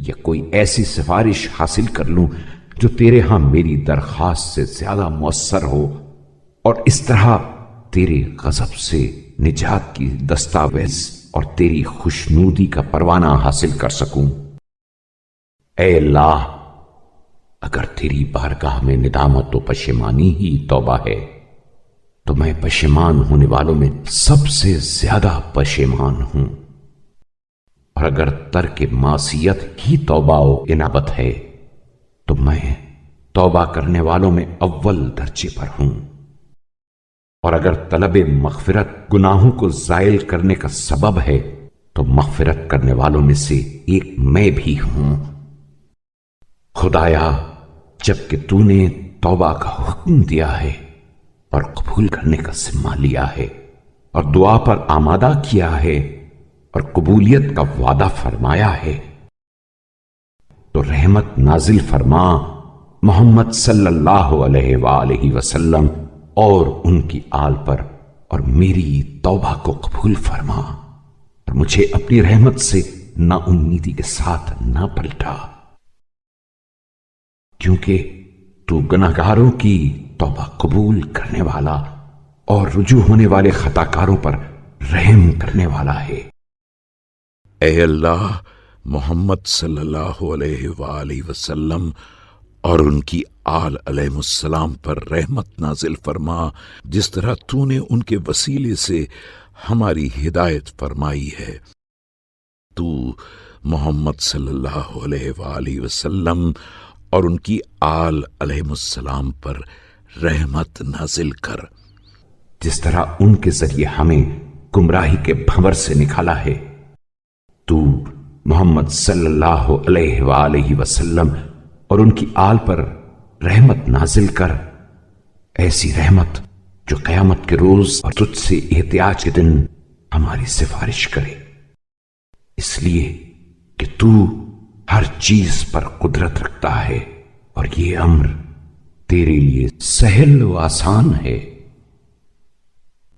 یا کوئی ایسی سفارش حاصل کر لوں جو تیرے ہاں میری درخواست سے زیادہ مؤثر ہو، اور اس طرح تیرے غضب سے نجات کی دستاویز اور تیری خوشنودی کا پروانہ حاصل کر سکوں۔ اے اللہ، اگر تیری بارگاہ میں ندامت و پشیمانی ہی توبہ ہے تو میں پشیمان ہونے والوں میں سب سے زیادہ پشیمان ہوں، اور اگر ترک معصیت ہی توبہ و انابت ہے تو میں توبہ کرنے والوں میں اول درجے پر ہوں، اور اگر طلب مغفرت گناہوں کو زائل کرنے کا سبب ہے تو مغفرت کرنے والوں میں سے ایک میں بھی ہوں۔ خدایا، جبکہ تو نے توبہ کا حکم دیا ہے اور قبول کرنے کا ذمہ لیا ہے اور دعا پر آمادہ کیا ہے اور قبولیت کا وعدہ فرمایا ہے، تو رحمت نازل فرما محمد صلی اللہ علیہ وآلہ وسلم اور ان کی آل پر، اور میری توبہ کو قبول فرما اور مجھے اپنی رحمت سے نا امیدی کے ساتھ نہ پلٹا، کیونکہ تو گناہگاروں کی توبہ قبول کرنے والا اور رجوع ہونے والے خطاکاروں پر رحم کرنے والا ہے۔ اے اللہ، محمد صلی اللہ علیہ وآلہ وسلم اور ان کی آل علیہ السلام پر رحمت نازل فرما، جس طرح تو نے ان کے وسیلے سے ہماری ہدایت فرمائی ہے۔ تو محمد صلی اللہ علیہ وآلہ وسلم اور ان کی آل علیہ السلام پر رحمت نازل کر، جس طرح ان کے ذریعے ہمیں گمراہی کے بھنور سے نکالا ہے۔ تو محمد صلی اللہ علیہ وآلہ وسلم اور ان کی آل پر رحمت نازل کر، ایسی رحمت جو قیامت کے روز اور تجھ سے احتیاج کے دن ہماری سفارش کرے، اس لیے کہ تو ہر چیز پر قدرت رکھتا ہے اور یہ امر تیرے لیے سہل و آسان ہے۔